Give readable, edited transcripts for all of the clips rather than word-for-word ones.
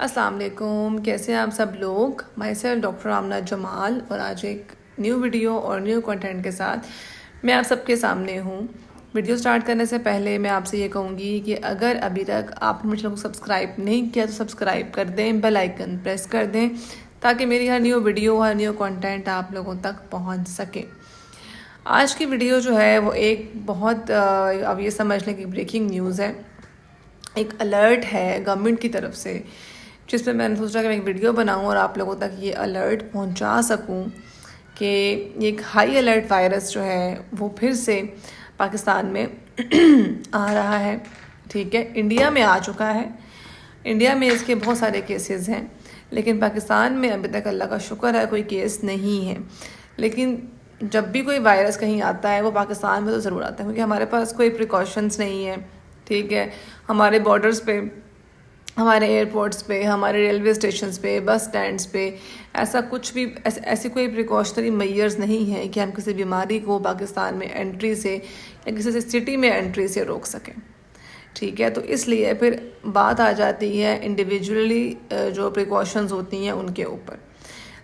अस्सलाम वालेकुम, कैसे हैं आप सब लोग। माई सेल्फ डॉक्टर आमना जमाल और आज एक न्यू वीडियो और न्यू कंटेंट के साथ मैं आप सबके सामने हूँ। वीडियो स्टार्ट करने से पहले मैं आपसे ये कहूँगी कि अगर अभी तक आपने मेरे चैनल को सब्सक्राइब नहीं किया तो सब्सक्राइब कर दें, बेल आइकन प्रेस कर दें ताकि मेरी हर न्यू वीडियो हर न्यू कंटेंट आप लोगों तक पहुँच सके। आज की वीडियो जो है वो एक बहुत अब ये समझ लें कि ब्रेकिंग न्यूज़ है, एक अलर्ट है गवर्नमेंट की तरफ से, जिस पे मैंने सोचा कि मैं एक वीडियो बनाऊं और आप लोगों तक ये अलर्ट पहुंचा सकूं कि एक हाई अलर्ट वायरस जो है वो फिर से पाकिस्तान में आ रहा है। ठीक है, इंडिया में आ चुका है, इंडिया में इसके बहुत सारे केसेस हैं, लेकिन पाकिस्तान में अभी तक अल्लाह का शुक्र है कोई केस नहीं है। लेकिन जब भी कोई वायरस कहीं आता है वो पाकिस्तान में तो ज़रूर आता है, क्योंकि हमारे पास कोई प्रिकॉशंस नहीं है। ठीक है, हमारे बॉर्डर्स पे, हमारे एयरपोर्ट्स पे, हमारे रेलवे स्टेशंस पे, बस स्टैंड्स पे ऐसा कुछ भी ऐसी कोई प्रिकॉशनरी मेजर्स नहीं है कि हम किसी बीमारी को पाकिस्तान में एंट्री से या किसी सिटी में एंट्री से रोक सकें। ठीक है, तो इसलिए फिर बात आ जाती है इंडिविजुअली जो प्रिकॉशंस होती हैं उनके ऊपर।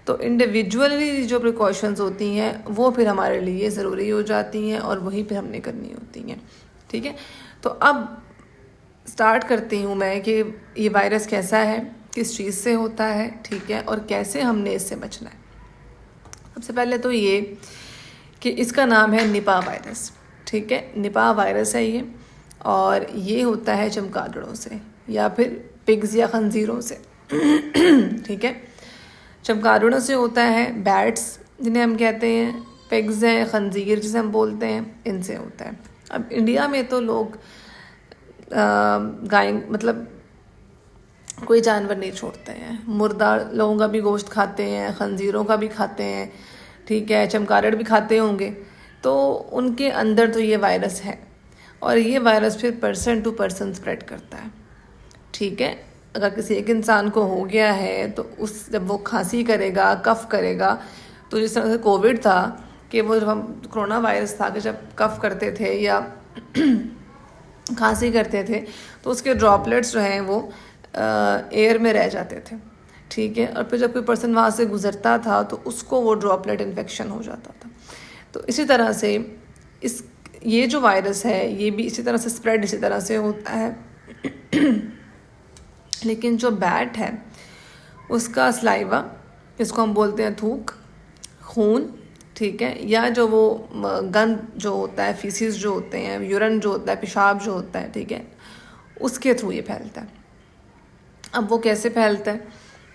तो इंडिविजुअली जो प्रिकॉशंस होती हैं वो फिर हमारे लिए ज़रूरी हो जाती हैं और वही फिर हमने करनी होती हैं। ठीक है, तो अब स्टार्ट करती हूँ मैं कि ये वायरस कैसा है, किस चीज़ से होता है, ठीक है, और कैसे हमने इससे बचना है। सबसे पहले तो ये कि इसका नाम है निपा वायरस। ठीक है, निपा वायरस है ये, और ये होता है चमगादड़ों से या फिर पिग्स या खंजीरों से। ठीक है, चमगादड़ों से होता है, बैट्स जिन्हें हम कहते हैं, पिग्स हैं, खंजीर जिसे हम बोलते हैं, इनसे होता है। अब इंडिया में तो लोग गाय मतलब कोई जानवर नहीं छोड़ते हैं, मुर्दा लोगों का भी गोश्त खाते हैं, खंजीरों का भी खाते हैं, ठीक है, चमगादड़ भी खाते होंगे, तो उनके अंदर तो ये वायरस है और ये वायरस फिर पर्सन टू पर्सन स्प्रेड करता है। ठीक है, अगर किसी एक इंसान को हो गया है तो उस जब वो खांसी करेगा, कफ करेगा, तो जिस तरह से कोविड था कि वो जब हम कोरोना वायरस था कि जब कफ करते थे या खांसी करते थे तो उसके ड्रॉपलेट्स जो हैं वो एयर में रह जाते थे। ठीक है, और फिर जब कोई पर्सन वहाँ से गुजरता था तो उसको वो ड्रॉपलेट इन्फेक्शन हो जाता था। तो इसी तरह से ये जो वायरस है ये भी इसी तरह से स्प्रेड इसी तरह से होता है। लेकिन जो बैट है उसका स्लाइवा, इसको हम बोलते हैं थूक, खून, ठीक है, या जो वो गंद जो होता है, फीसिस जो होते हैं, यूरिन जो होता है, पेशाब जो होता है, ठीक है, उसके थ्रू ये फैलता है। अब वो कैसे फैलता है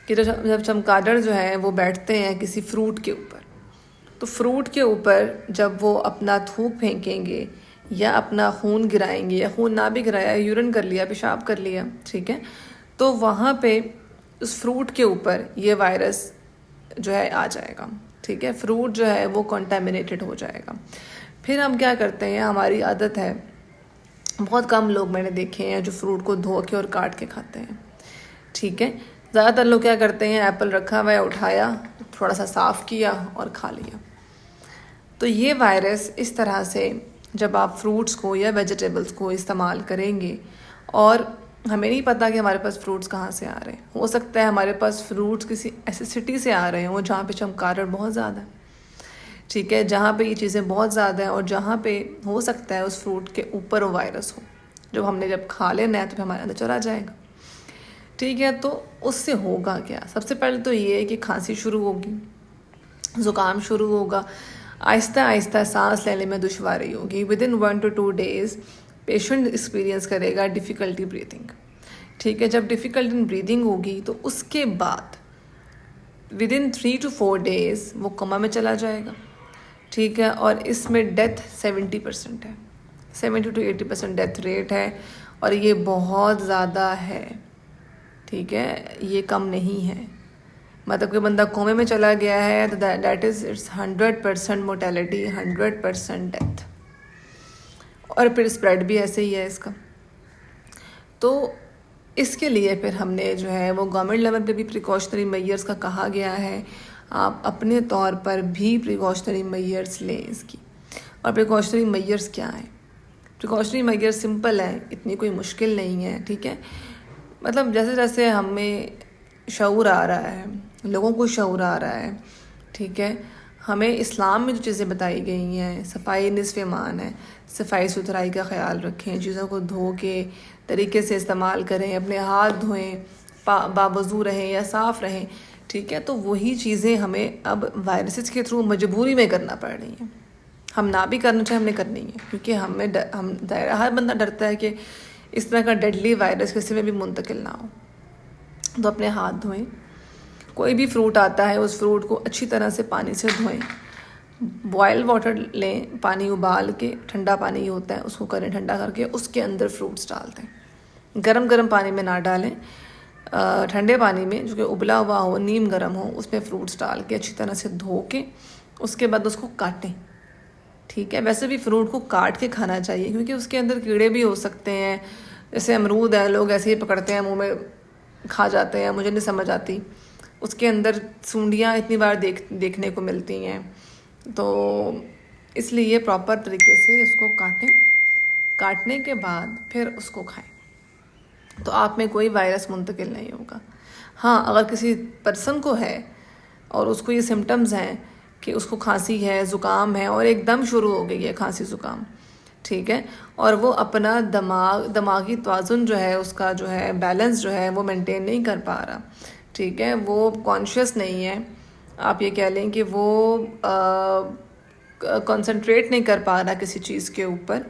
कि जब चमगादड़ जो है वो बैठते हैं किसी फ्रूट के ऊपर, तो फ्रूट के ऊपर जब वो अपना थूक फेंकेंगे या अपना खून गिराएंगे, या खून ना भी गिराया, यूरिन कर लिया, पेशाब कर लिया, ठीक है, तो वहाँ पे उस फ्रूट के ऊपर ये वायरस जो है आ जाएगा। ठीक है, फ्रूट जो है वो कंटामिनेटेड हो जाएगा। फिर हम क्या करते हैं, हमारी आदत है, बहुत कम लोग मैंने देखे हैं जो फ्रूट को धो के और काट के खाते हैं। ठीक है, ज़्यादातर लोग क्या करते हैं, एप्पल रखा हुआ है, उठाया, थोड़ा सा साफ़ किया और खा लिया। तो ये वायरस इस तरह से जब आप फ्रूट्स को या वेजिटेबल्स को इस्तेमाल करेंगे, और हमें नहीं पता कि हमारे पास फ्रूट्स कहाँ से आ रहे हैं, हो सकता है हमारे पास फ्रूट्स किसी ऐसी सिटी से आ रहे हों जहाँ पे चमगादड़ बहुत ज़्यादा है, ठीक है, जहाँ पे ये चीज़ें बहुत ज़्यादा हैं, और जहाँ पे हो सकता है उस फ्रूट के ऊपर वो वायरस हो, जब हमने जब खा लेना है तो फिर हमारे अंदर चला जाएगा। ठीक है, तो उससे होगा क्या, सबसे पहले तो ये है कि खांसी शुरू होगी, ज़ुकाम शुरू होगा, आहिस्ता आहिस्ता सांस लेने में दुश्वारी होगी। Within 1 to 2 days patient experience करेगा डिफ़िकल्टी ब्रीथिंग। ठीक है, जब डिफ़िकल्टी इन ब्रीदिंग होगी तो उसके बाद विदिन 3 to 4 days वो कोमा में चला जाएगा। ठीक है, और इसमें डेथ 70% है, 70 to 80% डेथ रेट है, और ये बहुत ज़्यादा है। ठीक है, ये कम नहीं है, मतलब कि बंदा कोमे में चला गया है तो that is it's 100% mortality, 100% death, और फिर स्प्रेड भी ऐसे ही है इसका। तो इसके लिए फिर हमने जो है वो गवर्नमेंट लेवल पे भी प्रिकॉशनरी मेजर्स का कहा गया है, आप अपने तौर पर भी प्रिकॉशनरी मेजर्स लें इसकी। और प्रिकॉशनरी मेजर्स क्या हैं, प्रिकॉशनरी मेजर्स सिंपल है, इतनी कोई मुश्किल नहीं है। ठीक है, मतलब जैसे जैसे हमें शऊर आ रहा है, लोगों को शऊर आ रहा है, ठीक है। हमें इस्लाम में जो चीज़ें बताई गई हैं, सफाई निस्फ़ ईमान है, सफाई सुथराई का ख्याल रखें, चीज़ों को धो के तरीके से इस्तेमाल करें, अपने हाथ धोएं, बावज़ू रहें या साफ़ रहें, ठीक है। तो वही चीज़ें हमें अब वायरसेस के थ्रू मजबूरी में करना पड़ रही हैं। हम ना भी करना चाहें हमने करनी है, क्योंकि हर बंदा डरता है कि इस तरह का डेडली वायरस किसी में भी मुंतकिल ना हो। तो अपने हाथ धोएं, कोई भी फ्रूट आता है उस फ्रूट को अच्छी तरह से पानी से धोएं, बॉयल वाटर लें, पानी उबाल के, ठंडा पानी होता है उसको करें ठंडा करके, उसके अंदर फ्रूट्स डाल दें। गरम पानी में ना डालें, ठंडे पानी में जो कि उबला हुआ हो, नीम गर्म हो, उसमें फ्रूट्स डाल के अच्छी तरह से धो के उसके बाद उसको काटें, ठीक है। वैसे भी फ्रूट को काट के खाना चाहिए क्योंकि उसके अंदर कीड़े भी हो सकते हैं। जैसे अमरूद है, लोग ऐसे ही पकड़ते हैं, मुंह में खा जाते हैं, मुझे नहीं समझ आती, उसके अंदर सूंडियाँ इतनी बार देखने को मिलती हैं। तो इसलिए प्रॉपर तरीके से इसको काटें, काटने के बाद फिर उसको खाएं, तो आप में कोई वायरस मुंतकिल नहीं होगा। हाँ, अगर किसी पर्सन को है और उसको ये सिम्टम्स हैं कि उसको खांसी है, ज़ुकाम है और एकदम शुरू हो गई है खांसी ज़ुकाम, ठीक है, और वो अपना दिमागी तवाज़ुन जो है, उसका जो है बैलेंस जो है वो मेंटेन नहीं कर पा रहा, ठीक है, वो कॉन्शियस नहीं है, आप ये कह लें कि वो कंसंट्रेट नहीं कर पा रहा किसी चीज़ के ऊपर,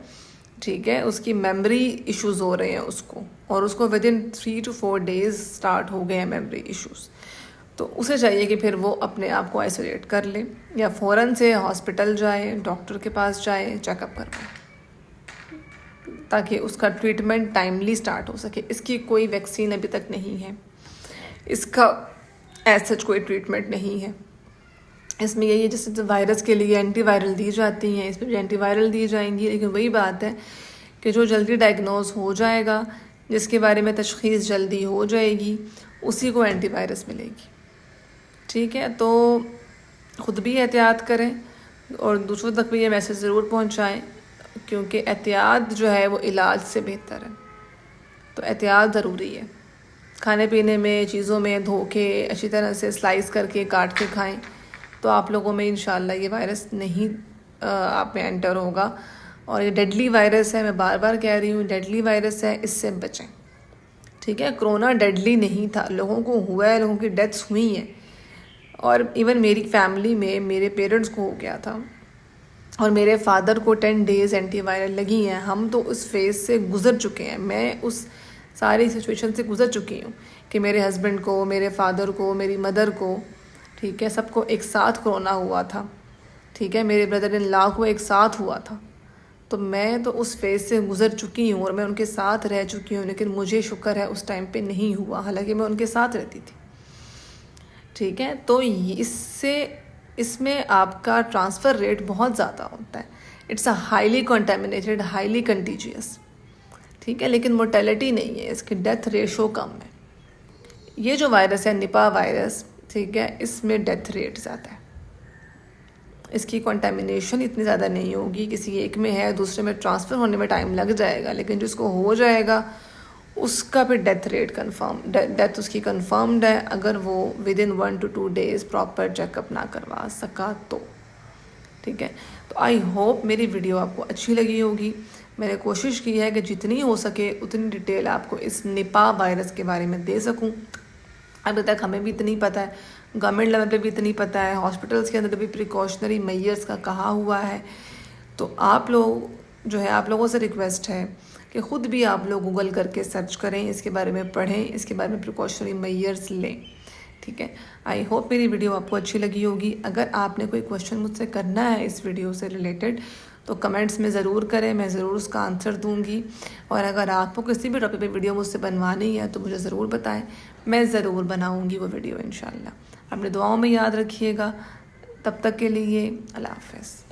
ठीक है, उसकी मेमोरी इश्यूज़ हो रहे हैं उसको, और उसको with in 3 to 4 days start हो गए हैं मेमोरी इश्यूज़। तो उसे चाहिए कि फिर वो अपने आप को आइसोलेट कर ले या फ़ौरन से हॉस्पिटल जाए, डॉक्टर के पास जाए, चेकअप करवाए, ताकि उसका ट्रीटमेंट टाइमली स्टार्ट हो सके। इसकी कोई वैक्सीन अभी तक नहीं है, इसका एज सच कोई ट्रीटमेंट नहीं है। इसमें यही है, जैसे वायरस के लिए एंटीवायरल दी जाती हैं, इसमें भी एंटीवायरल दी जाएंगी, लेकिन वही बात है कि जो जल्दी डायग्नोज हो जाएगा, जिसके बारे में तशख़ीस जल्दी हो जाएगी, उसी को एंटीवायरस मिलेगी, ठीक है। तो ख़ुद भी एहतियात करें और दूसरों तक भी ये मैसेज ज़रूर पहुंचाएं, क्योंकि एहतियात जो है वो इलाज से बेहतर है। तो एहतियात ज़रूरी है, खाने पीने में, चीज़ों में धो के अच्छी तरह से स्लाइस करके काट के खाएं, तो आप लोगों में इंशाल्लाह ये वायरस नहीं आप में एंटर होगा। और ये डेडली वायरस है, मैं बार बार कह रही हूँ, डेडली वायरस है, इससे बचें, ठीक है। कोरोना डेडली नहीं था, लोगों को हुआ है, लोगों की डेथ्स हुई हैं, और इवन मेरी फैमिली में मेरे पेरेंट्स को हो गया था और मेरे फादर को 10 days एंटीवायरल लगी हैं। हम तो उस फेज़ से गुज़र चुके हैं, मैं उस सारी सिचुएशन से गुज़र चुकी हूँ कि मेरे हस्बैंड को, मेरे फादर को, मेरी मदर को, ठीक है, सबको एक साथ कोरोना हुआ था, ठीक है, मेरे ब्रदर इन लॉ को एक साथ हुआ था। तो मैं तो उस फेज़ से गुज़र चुकी हूँ और मैं उनके साथ रह चुकी हूँ, लेकिन मुझे शुक्र है उस टाइम पे नहीं हुआ, हालांकि मैं उनके साथ रहती थी, ठीक है। तो इसमें आपका ट्रांसफ़र रेट बहुत ज़्यादा होता है, it's a highly contaminated, highly contiguous, ठीक है, लेकिन मोर्टेलिटी नहीं है, इसकी डेथ रेशो कम है। ये जो वायरस है निपा वायरस, ठीक है, इसमें डेथ रेट ज़्यादा है, इसकी कंटेमिनेशन इतनी ज़्यादा नहीं होगी, किसी एक में है दूसरे में ट्रांसफ़र होने में टाइम लग जाएगा, लेकिन जिसको हो जाएगा उसका फिर डेथ रेट डेथ उसकी कंफर्म्ड है, अगर वो with in 1 to 2 days proper checkup ना करवा सका तो, ठीक है। तो आई होप मेरी वीडियो आपको अच्छी लगी होगी। मैंने कोशिश की है कि जितनी हो सके उतनी डिटेल आपको इस निपा वायरस के बारे में दे सकूं। अभी तक हमें भी इतनी पता है, गवर्नमेंट लेवल पे भी इतनी पता है, हॉस्पिटल्स के अंदर भी प्रिकॉशनरी मेजर्स का कहा हुआ है। तो आप लोग जो है, आप लोगों से रिक्वेस्ट है कि ख़ुद भी आप लोग गूगल करके सर्च करें, इसके बारे में पढ़ें, इसके बारे में प्रिकॉशनरी मेजर्स लें, ठीक है। आई होप मेरी वीडियो आपको अच्छी लगी होगी। अगर आपने कोई क्वेश्चन मुझसे करना है इस वीडियो से रिलेटेड तो कमेंट्स में ज़रूर करें, मैं ज़रूर उसका आंसर दूंगी। और अगर आपको किसी भी टॉपिक पे वीडियो मुझसे बनवानी है तो मुझे ज़रूर बताएं, मैं ज़रूर बनाऊंगी वो वीडियो इंशाल्लाह। अपने दुआओं में याद रखिएगा। तब तक के लिए अल्लाह हाफ़िज़।